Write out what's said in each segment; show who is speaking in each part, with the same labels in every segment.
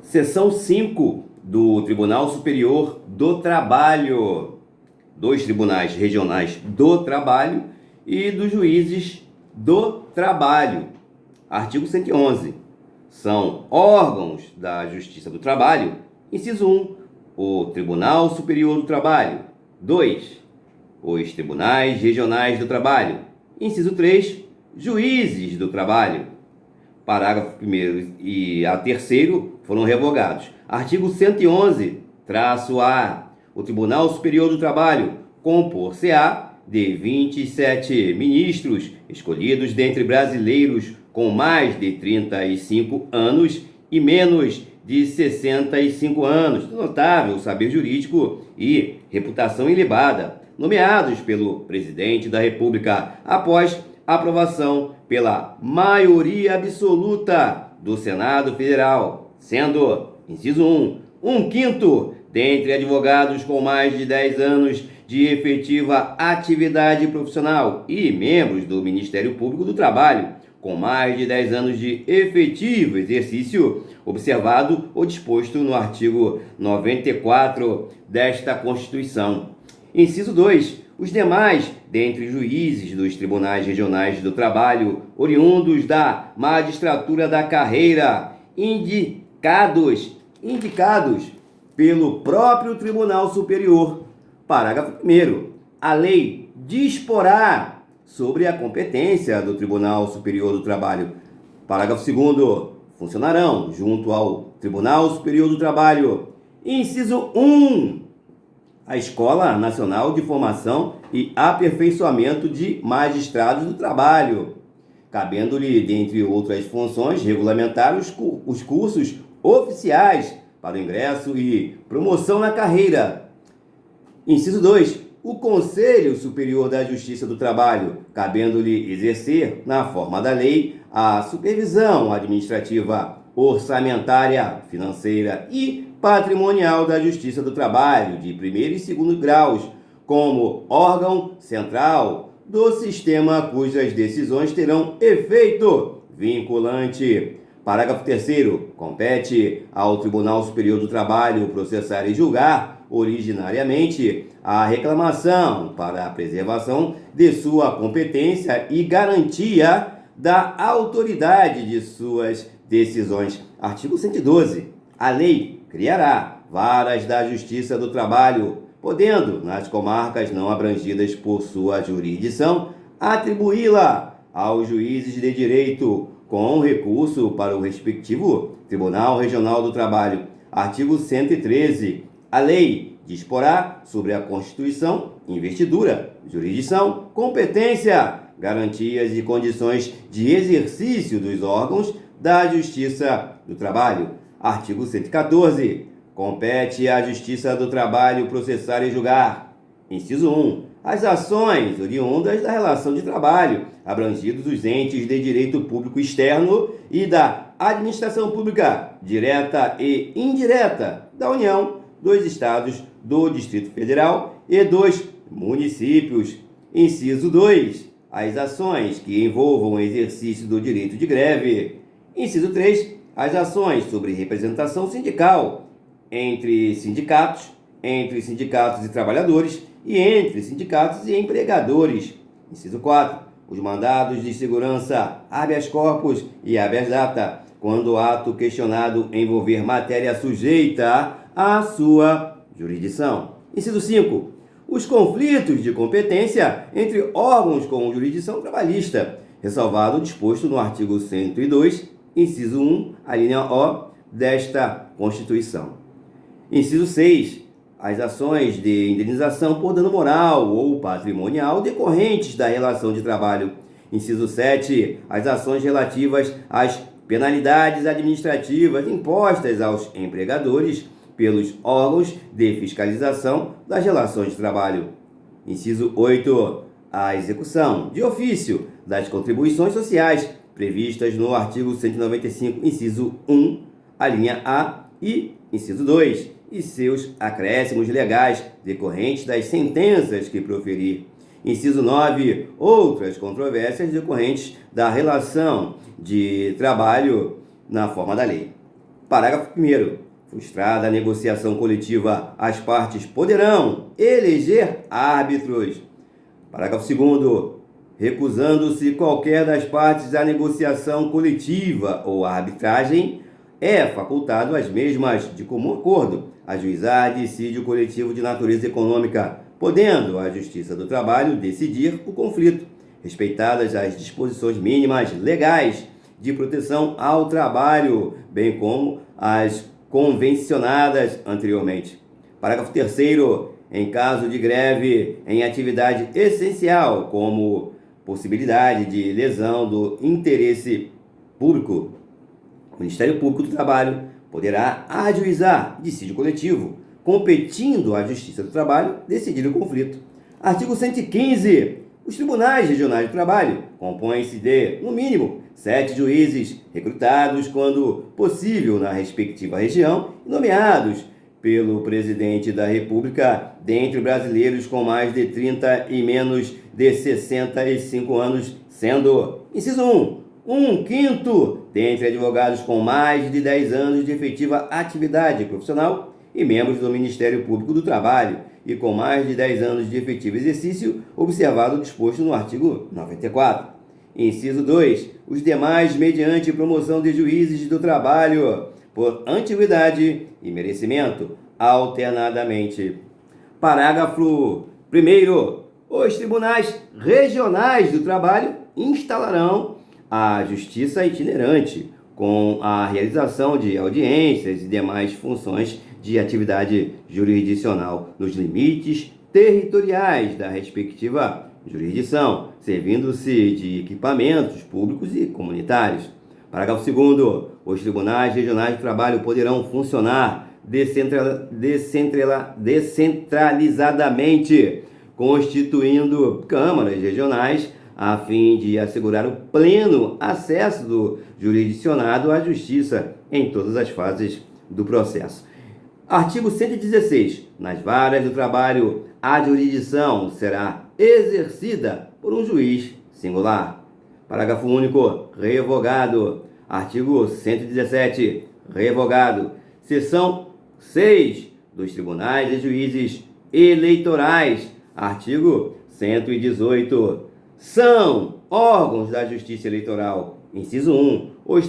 Speaker 1: Seção 5 do Tribunal Superior do Trabalho, dos Tribunais Regionais do Trabalho e dos Juízes do Trabalho. Artigo 111. São órgãos da Justiça do Trabalho. Inciso 1, o Tribunal Superior do Trabalho. 2, os Tribunais Regionais do Trabalho. Inciso 3, juízes do trabalho. Parágrafo 1º e a 3º foram revogados. Artigo 111-A. O Tribunal Superior do Trabalho compor-se-á de 27 ministros escolhidos dentre brasileiros com mais de 35 anos e menos de 65 anos, notável saber jurídico e reputação ilibada, nomeados pelo Presidente da República após aprovação pela maioria absoluta do Senado Federal, sendo, inciso 1, 1/5 dentre advogados com mais de 10 anos de efetiva atividade profissional e membros do Ministério Público do Trabalho com mais de 10 anos de efetivo exercício, observado o disposto no artigo 94 desta Constituição. Inciso 2. Os demais, dentre juízes dos Tribunais Regionais do Trabalho, oriundos da magistratura da carreira, indicados pelo próprio Tribunal Superior. Parágrafo 1º. A lei disporá sobre a competência do Tribunal Superior do Trabalho. Parágrafo 2º. Funcionarão junto ao Tribunal Superior do Trabalho. Inciso 1. A Escola Nacional de Formação e Aperfeiçoamento de Magistrados do Trabalho, cabendo-lhe, dentre outras funções, regulamentar os cursos oficiais para o ingresso e promoção na carreira. Inciso 2. O Conselho Superior da Justiça do Trabalho, cabendo-lhe exercer, na forma da lei, a supervisão administrativa, orçamentária, financeira e patrimonial da Justiça do Trabalho, de primeiro e segundo graus, como órgão central do sistema cujas decisões terão efeito vinculante. Parágrafo 3º. Compete ao Tribunal Superior do Trabalho processar e julgar originariamente a reclamação para a preservação de sua competência e garantia da autoridade de suas decisões. Artigo 112. A lei criará varas da Justiça do Trabalho, podendo, nas comarcas não abrangidas por sua jurisdição, atribuí-la aos juízes de direito com recurso para o respectivo Tribunal Regional do Trabalho. Artigo 113. A lei disporá sobre a constituição, investidura, jurisdição, competência, garantias e condições de exercício dos órgãos da Justiça do Trabalho. Artigo 114. Compete à Justiça do Trabalho processar e julgar. Inciso 1. As ações oriundas da relação de trabalho, abrangidos os entes de direito público externo e da administração pública, direta e indireta, da União, dos Estados, do Distrito Federal e dos municípios. Inciso 2. As ações que envolvam o exercício do direito de greve. Inciso 3. As ações sobre representação sindical entre sindicatos e trabalhadores e entre sindicatos e empregadores. Inciso 4. Os mandados de segurança, habeas corpus e habeas data, quando o ato questionado envolver matéria sujeita à sua jurisdição. Inciso 5. Os conflitos de competência entre órgãos com jurisdição trabalhista, ressalvado o disposto no artigo 102, inciso 1, a linha O desta Constituição. Inciso 6. As ações de indenização por dano moral ou patrimonial decorrentes da relação de trabalho. Inciso 7. As ações relativas às penalidades administrativas impostas aos empregadores pelos órgãos de fiscalização das relações de trabalho. Inciso 8. A execução de ofício das contribuições sociais previstas no artigo 195, inciso 1, a linha A e inciso 2, e seus acréscimos legais decorrentes das sentenças que proferir. Inciso 9, outras controvérsias decorrentes da relação de trabalho na forma da lei. Parágrafo 1º. Frustrada a negociação coletiva, as partes poderão eleger árbitros. Parágrafo 2º. Recusando-se qualquer das partes à negociação coletiva ou à arbitragem, é facultado às mesmas, de comum acordo, ajuizar dissídio coletivo de natureza econômica, podendo a Justiça do Trabalho decidir o conflito, respeitadas as disposições mínimas legais de proteção ao trabalho, bem como as convencionadas anteriormente. Parágrafo 3º. Em caso de greve em atividade essencial, como possibilidade de lesão do interesse público, o Ministério Público do Trabalho poderá ajuizar dissídio coletivo, competindo à Justiça do Trabalho decidir o conflito. Artigo 115. Os tribunais regionais do trabalho compõem-se de, no mínimo, 7 juízes recrutados, quando possível, na respectiva região, e nomeados pelo Presidente da República dentre brasileiros com mais de 30 e menos de 65 anos, sendo, inciso 1, 1/5 dentre advogados com mais de 10 anos de efetiva atividade profissional e membros do Ministério Público do Trabalho e com mais de 10 anos de efetivo exercício, observado o disposto no artigo 94. Inciso 2. Os demais mediante promoção de juízes do trabalho por antiguidade e merecimento, alternadamente. Parágrafo 1º. Os tribunais regionais do trabalho instalarão a justiça itinerante, com a realização de audiências e demais funções de atividade jurisdicional nos limites territoriais da respectiva jurisdição, servindo-se de equipamentos públicos e comunitários. Parágrafo 2º. Os tribunais regionais de trabalho poderão funcionar descentralizadamente, constituindo câmaras regionais, a fim de assegurar o pleno acesso do jurisdicionado à justiça em todas as fases do processo. Artigo 116. Nas varas do trabalho, a jurisdição será exercida por um juiz singular. Parágrafo único. Revogado. Artigo 117. Revogado. Seção 6 dos Tribunais de Juízes Eleitorais. Artigo 118. São órgãos da Justiça Eleitoral. Inciso 1. O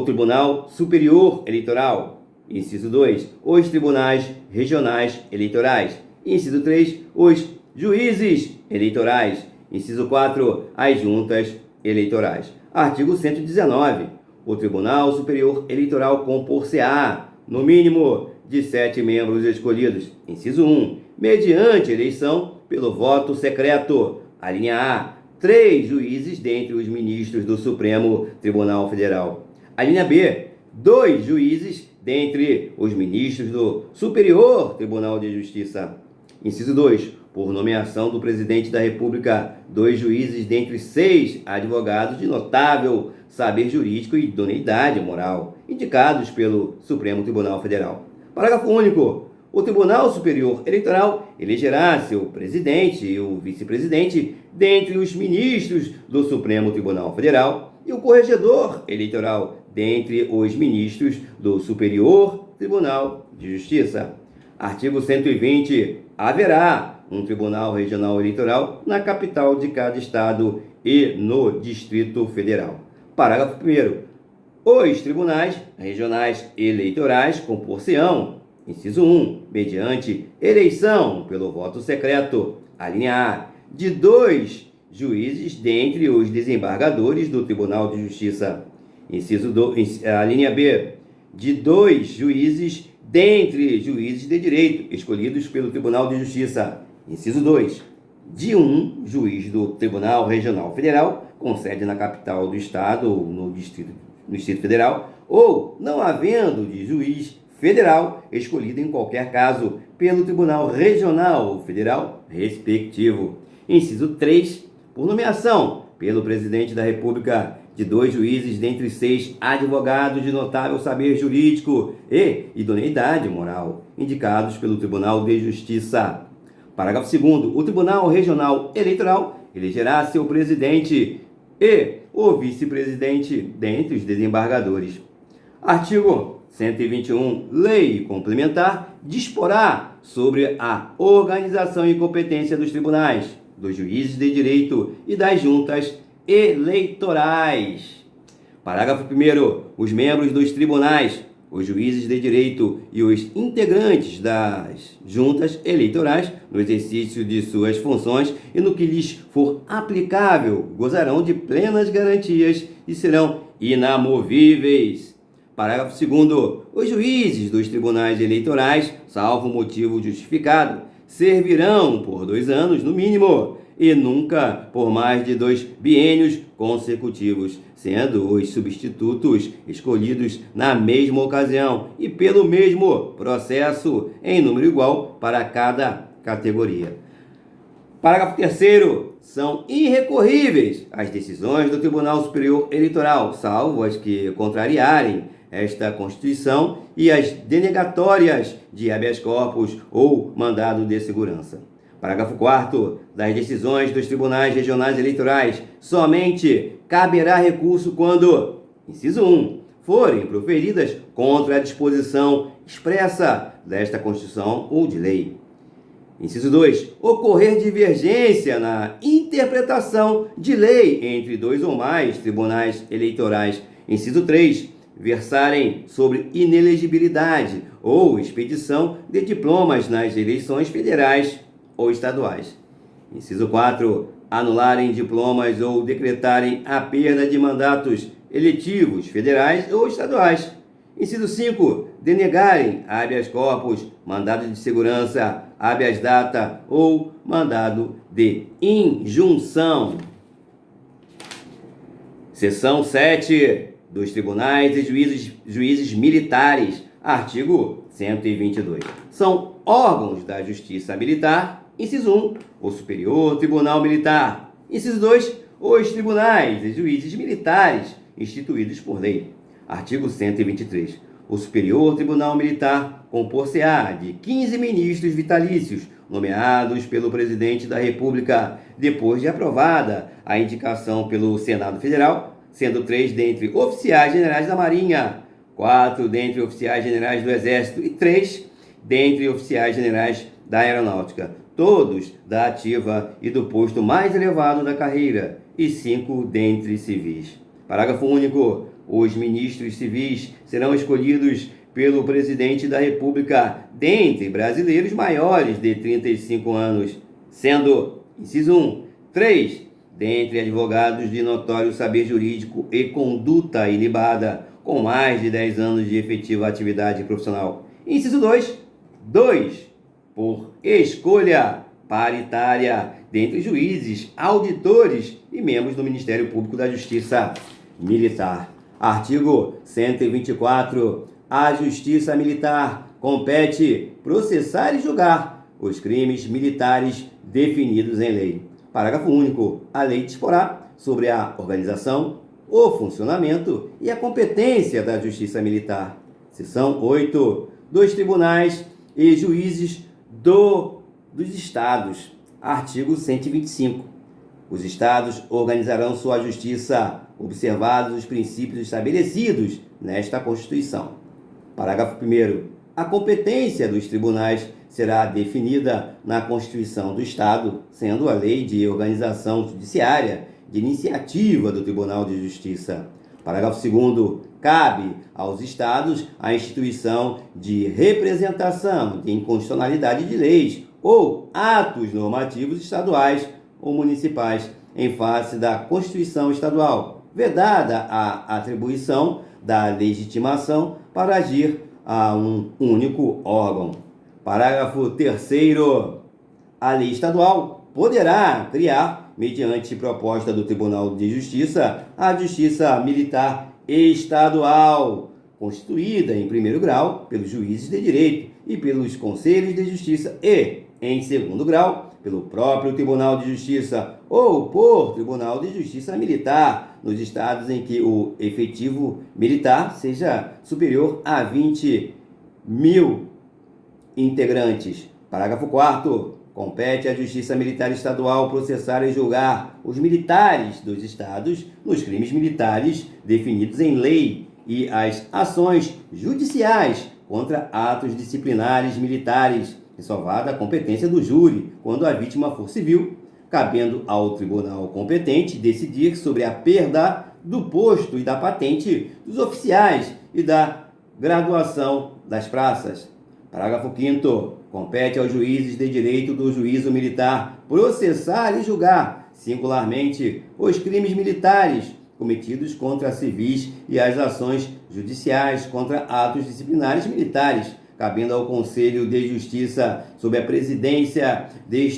Speaker 1: Tribunal Superior Eleitoral. Inciso 2. Os Tribunais Regionais Eleitorais. Inciso 3. Os Juízes Eleitorais. Inciso 4. As Juntas Eleitorais. Artigo 119. O Tribunal Superior Eleitoral compor-se-á, no mínimo, de 7 membros escolhidos. Inciso 1. Mediante eleição pelo voto secreto. Alínea A. 3 juízes dentre os ministros do Supremo Tribunal Federal. Alínea B. 2 juízes dentre os ministros do Superior Tribunal de Justiça. Inciso 2. Por nomeação do Presidente da República, 2 juízes dentre 6 advogados de notável saber jurídico e idoneidade moral, indicados pelo Supremo Tribunal Federal. Parágrafo único. O Tribunal Superior Eleitoral elegerá seu presidente e o vice-presidente dentre os ministros do Supremo Tribunal Federal e o corregedor eleitoral dentre os ministros do Superior Tribunal de Justiça. Artigo 120. Haverá um Tribunal Regional Eleitoral na capital de cada estado e no Distrito Federal. Parágrafo 1º. Os tribunais regionais eleitorais compor-se-ão, inciso 1, mediante eleição pelo voto secreto, alínea A, de 2 juízes dentre os desembargadores do Tribunal de Justiça. Inciso 2, alínea B, de 2 juízes dentre juízes de direito escolhidos pelo Tribunal de Justiça. Inciso 2, de 1 juiz do Tribunal Regional Federal, com sede na capital do estado ou no Distrito Federal, ou não havendo de juiz federal escolhido em qualquer caso pelo Tribunal Regional Federal respectivo. Inciso 3, por nomeação pelo Presidente da República de 2 juízes dentre 6 advogados de notável saber jurídico e idoneidade moral, indicados pelo Tribunal de Justiça. Parágrafo 2º. O Tribunal Regional Eleitoral elegerá seu presidente e o vice-presidente dentre os desembargadores. Artigo 121. Lei complementar disporá sobre a organização e competência dos tribunais, dos juízes de direito e das juntas eleitorais. Parágrafo 1º. Os membros dos tribunais, os juízes de direito e os integrantes das juntas eleitorais, no exercício de suas funções e no que lhes for aplicável, gozarão de plenas garantias e serão inamovíveis. Parágrafo 2º. Os juízes dos tribunais eleitorais, salvo motivo justificado, servirão por 2 anos no mínimo e nunca por mais de 2 biênios consecutivos, sendo os substitutos escolhidos na mesma ocasião e pelo mesmo processo em número igual para cada categoria. Parágrafo 3º. São irrecorríveis as decisões do Tribunal Superior Eleitoral, salvo as que contrariarem esta Constituição e as denegatórias de habeas corpus ou mandado de segurança. Parágrafo 4º. Das decisões dos tribunais regionais eleitorais, somente caberá recurso quando, inciso 1, forem proferidas contra a disposição expressa desta Constituição ou de lei. Inciso 2. Ocorrer divergência na interpretação de lei entre 2 ou mais tribunais eleitorais. Inciso 3. Versarem sobre inelegibilidade ou expedição de diplomas nas eleições federais ou estaduais. Inciso 4. Anularem diplomas ou decretarem a perda de mandatos eletivos federais ou estaduais. Inciso 5. Denegarem habeas corpus, mandado de segurança, habeas data ou mandado de injunção. Seção 7. Dos tribunais e juízes militares. Artigo 122. São órgãos da Justiça Militar. Inciso 1. O Superior Tribunal Militar. Inciso 2. Os tribunais e juízes militares instituídos por lei. Artigo 123. O Superior Tribunal Militar compor-se-á de 15 ministros vitalícios, nomeados pelo Presidente da República, depois de aprovada a indicação pelo Senado Federal, sendo 3 dentre oficiais generais da Marinha, 4 dentre oficiais generais do Exército e 3 dentre oficiais generais da Aeronáutica, todos da ativa e do posto mais elevado da carreira, e 5 dentre civis. Parágrafo único. Os ministros civis serão escolhidos pelo Presidente da República dentre brasileiros maiores de 35 anos, sendo, inciso 1, 3 dentre advogados de notório saber jurídico e conduta ilibada, com mais de 10 anos de efetiva atividade profissional. Inciso 2, 2 por escolha paritária dentre juízes, auditores e membros do Ministério Público da Justiça Militar. Artigo 124. A Justiça Militar compete processar e julgar os crimes militares definidos em lei. Parágrafo único. A lei disporá sobre a organização, o funcionamento e a competência da Justiça Militar. Seção 8. Dos tribunais e juízes dos Estados. Artigo 125. Os Estados organizarão sua justiça, observados os princípios estabelecidos nesta Constituição. Parágrafo 1º. A competência dos tribunais será definida na Constituição do Estado, sendo a Lei de Organização Judiciária de iniciativa do Tribunal de Justiça. Parágrafo 2º. Cabe aos Estados a instituição de representação de inconstitucionalidade de leis ou atos normativos estaduais ou municipais em face da Constituição Estadual, vedada a atribuição da legitimação para agir a um único órgão. Parágrafo 3º. A lei estadual poderá criar, mediante proposta do Tribunal de Justiça, a Justiça Militar Estadual, constituída em primeiro grau pelos juízes de direito e pelos conselhos de justiça e, em segundo grau, pelo próprio Tribunal de Justiça ou por Tribunal de Justiça Militar, nos estados em que o efetivo militar seja superior a 20.000 integrantes. Parágrafo 4º. Compete à Justiça Militar Estadual processar e julgar os militares dos estados nos crimes militares definidos em lei e as ações judiciais contra atos disciplinares militares, ressalvada a competência do júri quando a vítima for civil, cabendo ao tribunal competente decidir sobre a perda do posto e da patente dos oficiais e da graduação das praças. Parágrafo 5º. Compete aos juízes de direito do juízo militar processar e julgar, singularmente, os crimes militares cometidos contra civis e as ações judiciais contra atos disciplinares militares, cabendo ao Conselho de Justiça, sob a presidência de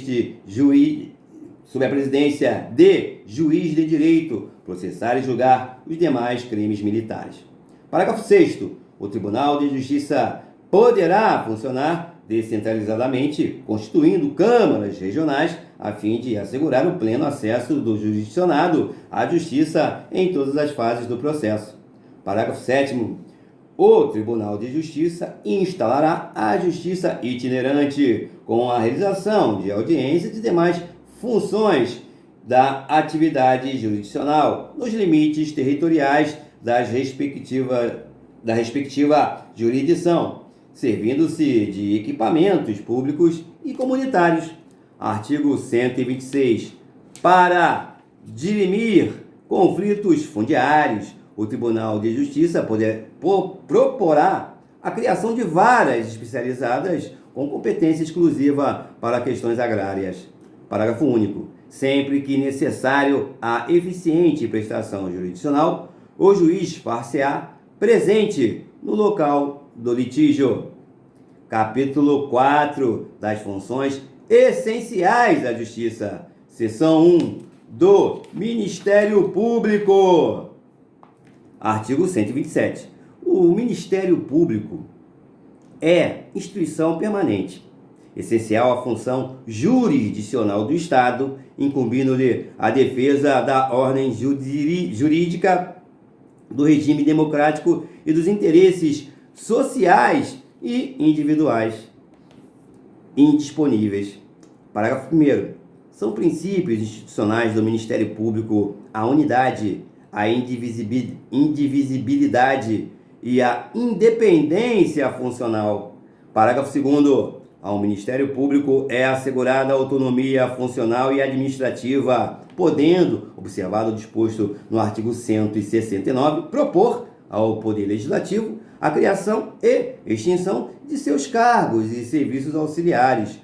Speaker 1: juiz de direito, processar e julgar os demais crimes militares. Parágrafo 6º. O Tribunal de Justiça poderá funcionar descentralizadamente, constituindo câmaras regionais a fim de assegurar o pleno acesso do jurisdicionado à justiça em todas as fases do processo. Parágrafo 7º. O Tribunal de Justiça instalará a justiça itinerante com a realização de audiências e demais funções da atividade jurisdicional nos limites territoriais da respectiva jurisdição, servindo-se de equipamentos públicos e comunitários. Artigo 126. Para dirimir conflitos fundiários, o Tribunal de Justiça proporá a criação de varas especializadas com competência exclusiva para questões agrárias. Parágrafo único. Sempre que necessário à eficiente prestação jurisdicional, o juiz far-se-á presente no local do litígio. Capítulo 4 das funções essenciais da Justiça. Seção 1 do Ministério Público. Artigo 127. O Ministério Público é instituição permanente, essencial à função jurisdicional do Estado, incumbindo-lhe a defesa da ordem jurídica, do regime democrático e dos interesses sociais e individuais indisponíveis. Parágrafo 1º. São princípios institucionais do Ministério Público a unidade, a indivisibilidade e a independência funcional. Parágrafo 2º. Ao Ministério Público é assegurada a autonomia funcional e administrativa, podendo, observado o disposto no artigo 169, propor ao Poder Legislativo a criação e extinção de seus cargos e serviços auxiliares,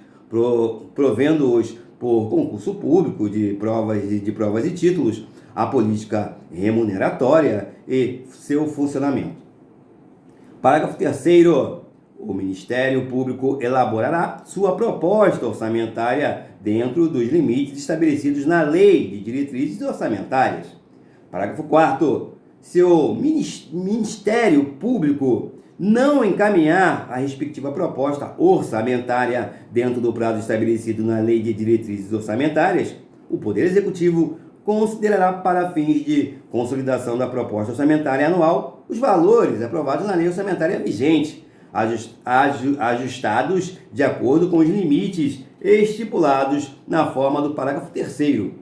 Speaker 1: provendo-os por concurso público de provas e títulos, a política remuneratória e seu funcionamento. Parágrafo 3º. O Ministério Público elaborará sua proposta orçamentária dentro dos limites estabelecidos na Lei de Diretrizes Orçamentárias. Parágrafo 4º. Se o Ministério Público não encaminhar a respectiva proposta orçamentária dentro do prazo estabelecido na Lei de Diretrizes Orçamentárias, o Poder Executivo considerará para fins de consolidação da proposta orçamentária anual os valores aprovados na lei orçamentária vigente, ajustados de acordo com os limites estipulados na forma do parágrafo 3º.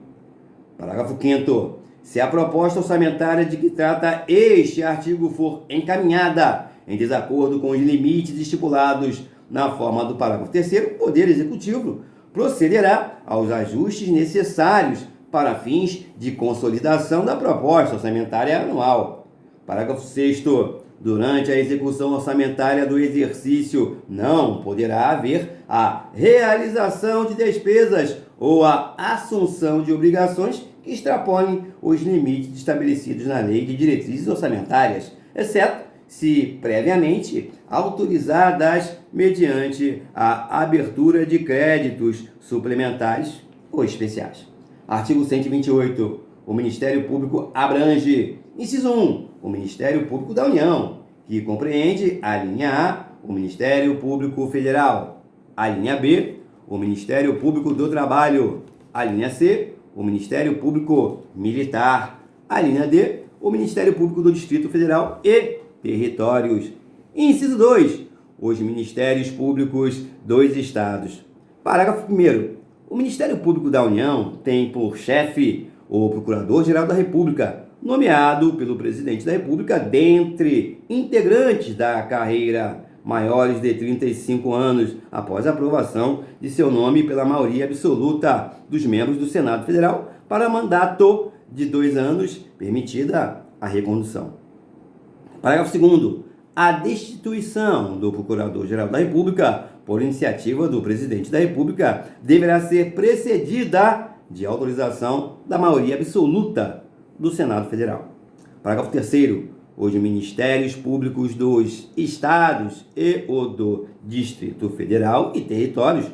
Speaker 1: Parágrafo 5º. Se a proposta orçamentária de que trata este artigo for encaminhada em desacordo com os limites estipulados na forma do parágrafo 3º, o Poder Executivo procederá aos ajustes necessários para fins de consolidação da proposta orçamentária anual. Parágrafo 6º. Durante a execução orçamentária do exercício, não poderá haver a realização de despesas ou a assunção de obrigações que extrapolem os limites estabelecidos na Lei de Diretrizes Orçamentárias, exceto se previamente autorizadas mediante a abertura de créditos suplementares ou especiais. Artigo 128. O Ministério Público abrange: inciso 1, o Ministério Público da União, que compreende a linha A, o Ministério Público Federal, a linha B, o Ministério Público do Trabalho, a linha C, o Ministério Público Militar, a linha D, o Ministério Público do Distrito Federal e Territórios. Inciso 2, os Ministérios Públicos dos Estados. Parágrafo 1º. O Ministério Público da União tem por chefe o Procurador-Geral da República, nomeado pelo presidente da República dentre integrantes da carreira maiores de 35 anos, após a aprovação de seu nome pela maioria absoluta dos membros do Senado Federal para mandato de 2 anos, permitida a recondução. Parágrafo 2º. A destituição do Procurador-Geral da República, por iniciativa do Presidente da República, deverá ser precedida de autorização da maioria absoluta do Senado Federal. Parágrafo 3º. Os Ministérios Públicos dos Estados e o do Distrito Federal e Territórios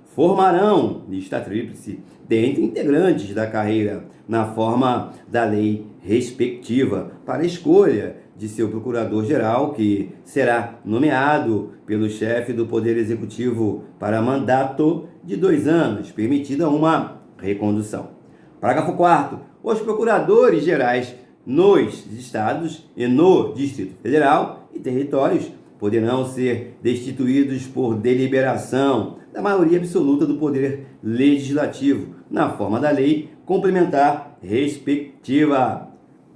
Speaker 1: formarão lista tríplice dentre integrantes da carreira na forma da lei respectiva para escolha de seu procurador-geral, que será nomeado pelo chefe do Poder Executivo para mandato de 2 anos, permitida uma recondução. Parágrafo 4º. Os procuradores-gerais nos estados e no Distrito Federal e territórios poderão ser destituídos por deliberação da maioria absoluta do Poder Legislativo, na forma da lei complementar respectiva.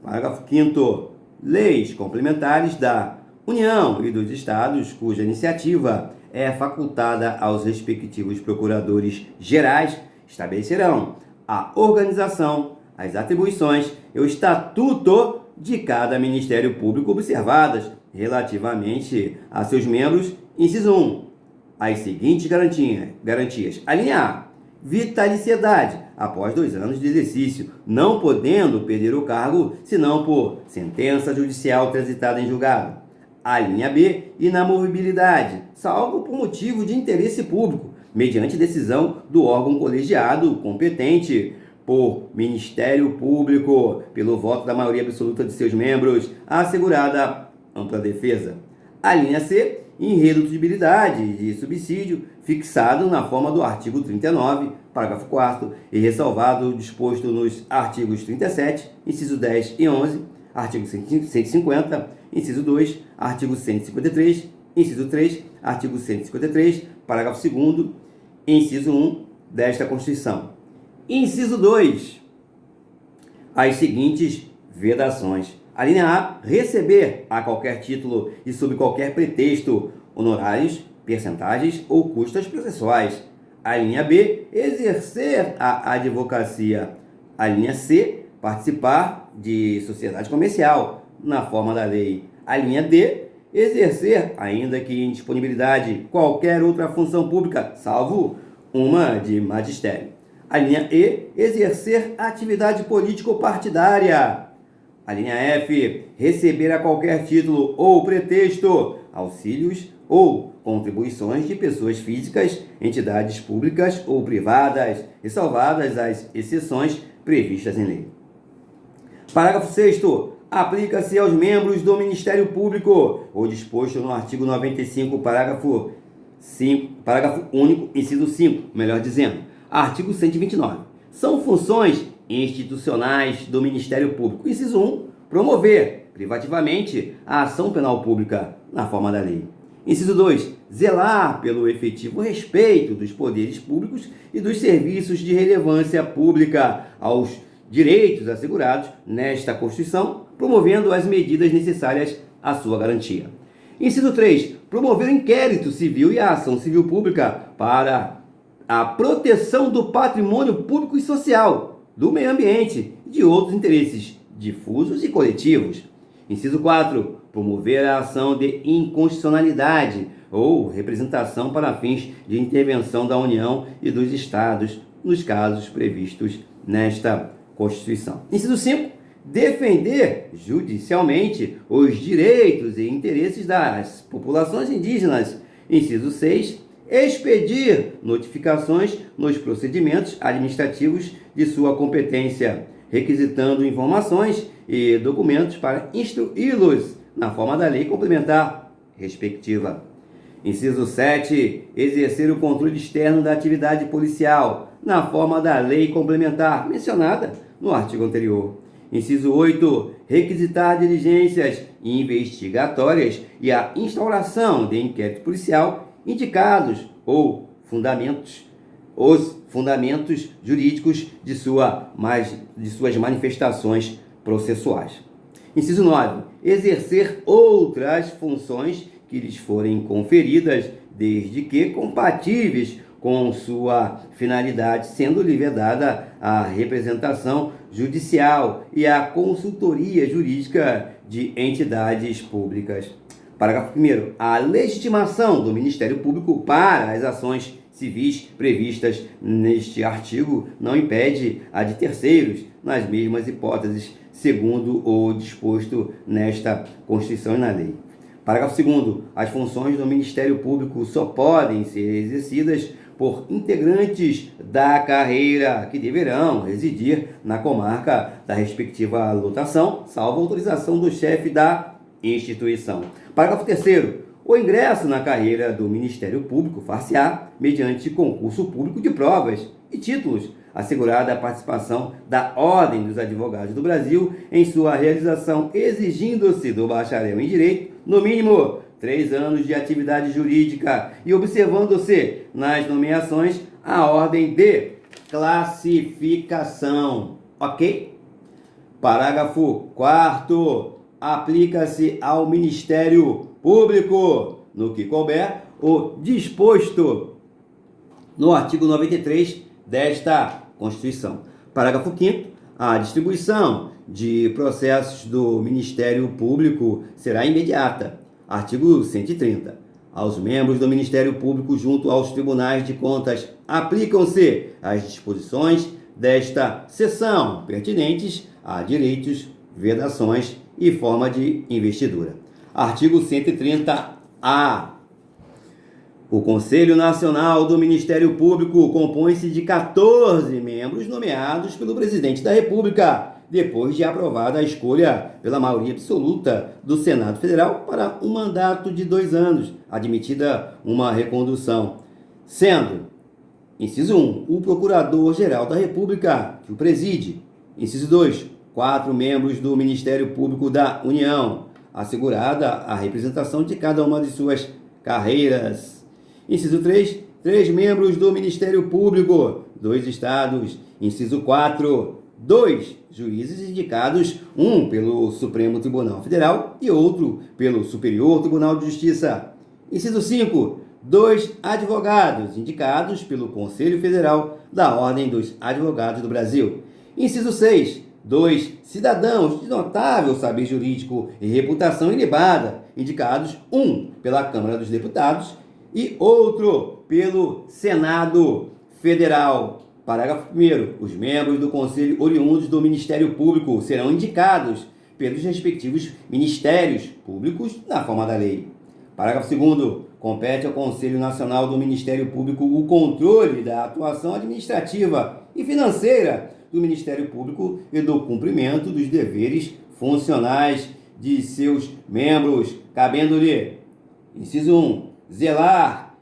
Speaker 1: Parágrafo 5º. Leis complementares da União e dos Estados, cuja iniciativa é facultada aos respectivos procuradores gerais, estabelecerão a organização, as atribuições e o estatuto de cada Ministério Público, observadas relativamente a seus membros. Inciso 1. As seguintes garantias. A linha A. Vitaliciedade após 2 anos de exercício, não podendo perder o cargo senão por sentença judicial transitada em julgado. A linha B. Inamovibilidade, salvo por motivo de interesse público, mediante decisão do órgão colegiado competente por Ministério Público, pelo voto da maioria absoluta de seus membros, assegurada ampla defesa. A linha C. Irredutibilidade de subsídio, fixado na forma do artigo 39, parágrafo 4º, e ressalvado o disposto nos artigos 37, inciso 10 e 11, artigo 150, inciso 2, artigo 153, inciso 3, artigo 153, parágrafo 2º, inciso 1 desta Constituição. Inciso 2. As seguintes vedações. A linha A. Receber a qualquer título e sob qualquer pretexto honorários, percentagens ou custas processuais. A linha B. Exercer a advocacia. A linha C. Participar de sociedade comercial, na forma da lei. A linha D. Exercer, ainda que em disponibilidade, qualquer outra função pública, salvo uma de magistério. A linha E. Exercer atividade político-partidária. A linha F. Receber a qualquer título ou pretexto auxílios ou contribuições de pessoas físicas, entidades públicas ou privadas, ressalvadas as exceções previstas em lei. Parágrafo 6º. Aplica-se aos membros do Ministério Público o disposto no artigo 95, parágrafo único, inciso 5, melhor dizendo, artigo 129. São funções institucionais do Ministério Público. Inciso 1. Promover privativamente a ação penal pública na forma da lei. Inciso 2. Zelar pelo efetivo respeito dos poderes públicos e dos serviços de relevância pública aos direitos assegurados nesta Constituição, promovendo as medidas necessárias à sua garantia. Inciso 3. Promover o inquérito civil e a ação civil pública para a proteção do patrimônio público e social, do meio ambiente e de outros interesses difusos e coletivos. Inciso 4. Promover a ação de inconstitucionalidade ou representação para fins de intervenção da União e dos Estados nos casos previstos nesta Constituição. Inciso 5. Defender judicialmente os direitos e interesses das populações indígenas. Inciso 6. Expedir notificações nos procedimentos administrativos de sua competência, requisitando informações e documentos para instruí-los na forma da lei complementar respectiva. Inciso 7. Exercer o controle externo da atividade policial, na forma da lei complementar mencionada no artigo anterior. Inciso 8. Requisitar diligências investigatórias e a instauração de inquérito policial indicados ou os fundamentos jurídicos de suas manifestações processuais. Inciso 9. Exercer outras funções que lhes forem conferidas, desde que compatíveis com sua finalidade, sendo-lhe vedada a representação judicial e a consultoria jurídica de entidades públicas. Parágrafo 1º. A legitimação do Ministério Público para as ações civis previstas neste artigo não impede a de terceiros, nas mesmas hipóteses, segundo o disposto nesta Constituição e na lei. Parágrafo 2º. As funções do Ministério Público só podem ser exercidas por integrantes da carreira que deverão residir na comarca da respectiva lotação, salvo autorização do chefe da instituição. Parágrafo 3º. O ingresso na carreira do Ministério Público far-se-á mediante concurso público de provas e títulos, assegurada a participação da Ordem dos Advogados do Brasil em sua realização, exigindo-se do bacharel em Direito, no mínimo, 3 anos de atividade jurídica e observando-se nas nomeações a ordem de classificação. Ok? Parágrafo 4º. Aplica-se ao Ministério Público, no que couber, o disposto no artigo 93 desta Constituição. Parágrafo 5º. A distribuição de processos do Ministério Público será imediata. Artigo 130. Aos membros do Ministério Público junto aos tribunais de contas aplicam-se as disposições desta seção pertinentes a direitos, vedações e forma de investidura. Artigo 130-A. O Conselho Nacional do Ministério Público compõe-se de 14 membros nomeados pelo Presidente da República, depois de aprovada a escolha pela maioria absoluta do Senado Federal para um mandato de 2 anos, admitida uma recondução, sendo, inciso 1, o Procurador-Geral da República, que o preside. Inciso 2, 4 membros do Ministério Público da União, assegurada a representação de cada uma de suas carreiras. Inciso 3, 3 membros do Ministério Público, 2 estados. Inciso 4, 2 juízes indicados, um pelo Supremo Tribunal Federal e outro pelo Superior Tribunal de Justiça. Inciso 5, 2 advogados indicados pelo Conselho Federal da Ordem dos Advogados do Brasil. Inciso 6, 2 cidadãos de notável saber jurídico e reputação ilibada, indicados, um pela Câmara dos Deputados e outro pelo Senado Federal. Parágrafo 1º. Os membros do Conselho oriundos do Ministério Público serão indicados pelos respectivos Ministérios Públicos na forma da lei. Parágrafo 2º. Compete ao Conselho Nacional do Ministério Público o controle da atuação administrativa e financeira do Ministério Público e do cumprimento dos deveres funcionais de seus membros, cabendo-lhe, inciso 1, zelar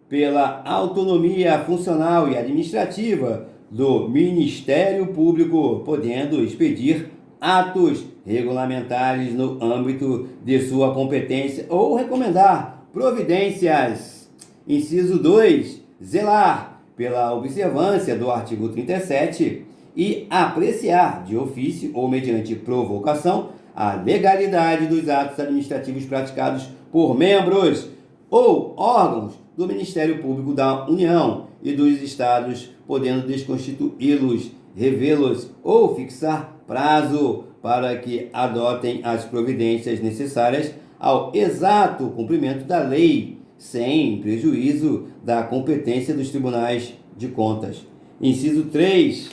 Speaker 1: pela autonomia funcional e administrativa do Ministério Público, podendo expedir atos regulamentares no âmbito de sua competência ou recomendar providências. Inciso 2, zelar pela observância do artigo 37 e apreciar de ofício ou mediante provocação a legalidade dos atos administrativos praticados por membros ou órgãos do Ministério Público da União e dos Estados, podendo desconstituí-los, revê-los ou fixar prazo para que adotem as providências necessárias ao exato cumprimento da lei, sem prejuízo da competência dos tribunais de contas. Inciso 3.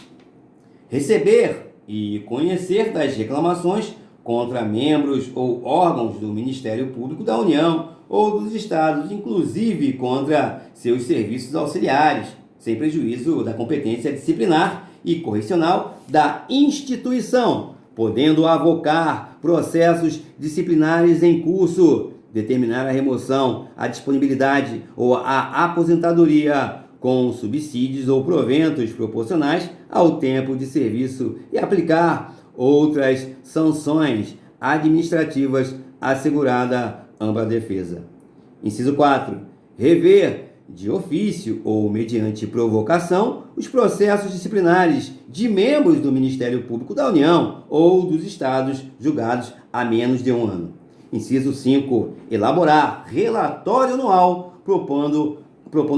Speaker 1: Receber e conhecer das reclamações contra membros ou órgãos do Ministério Público da União ou dos Estados, inclusive contra seus serviços auxiliares, sem prejuízo da competência disciplinar e correcional da instituição, podendo avocar processos disciplinares em curso, determinar a remoção, a disponibilidade ou a aposentadoria com subsídios ou proventos proporcionais ao tempo de serviço e aplicar outras sanções administrativas assegurada ampla defesa. Inciso 4. Rever de ofício ou mediante provocação, os processos disciplinares de membros do Ministério Público da União ou dos Estados julgados há menos de um ano. Inciso 5. Elaborar relatório anual propondo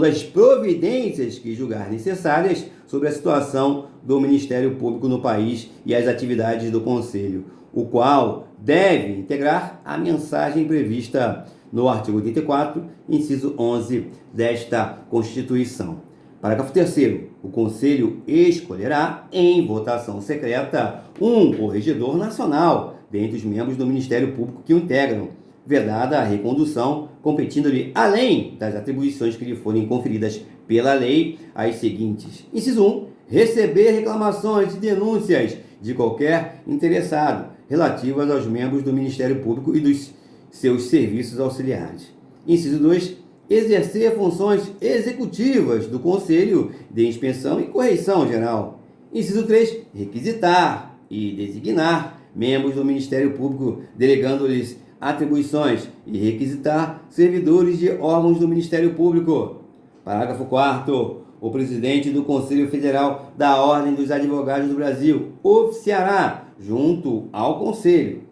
Speaker 1: as providências que julgar necessárias sobre a situação do Ministério Público no país e as atividades do Conselho, o qual deve integrar a mensagem prevista no artigo 84, inciso 11 desta Constituição. Parágrafo 3º. O Conselho escolherá, em votação secreta, um corregedor nacional dentre os membros do Ministério Público que o integram, vedada a recondução, competindo-lhe, além das atribuições que lhe forem conferidas pela lei, as seguintes. Inciso 1. Receber reclamações e denúncias de qualquer interessado relativas aos membros do Ministério Público e dos seus serviços auxiliares. Inciso 2. Exercer funções executivas do Conselho de Inspeção e Correição Geral. Inciso 3. Requisitar e designar membros do Ministério Público, delegando-lhes atribuições e requisitar servidores de órgãos do Ministério Público. Parágrafo 4º. O presidente do Conselho Federal da Ordem dos Advogados do Brasil oficiará junto ao Conselho.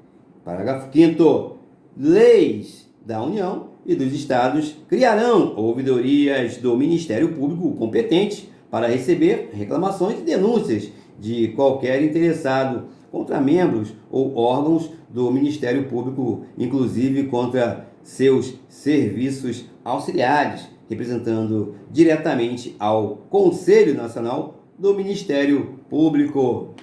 Speaker 1: Parágrafo 5º. Leis da União e dos Estados criarão ouvidorias do Ministério Público competentes para receber reclamações e denúncias de qualquer interessado contra membros ou órgãos do Ministério Público, inclusive contra seus serviços auxiliares, representando diretamente ao Conselho Nacional do Ministério Público.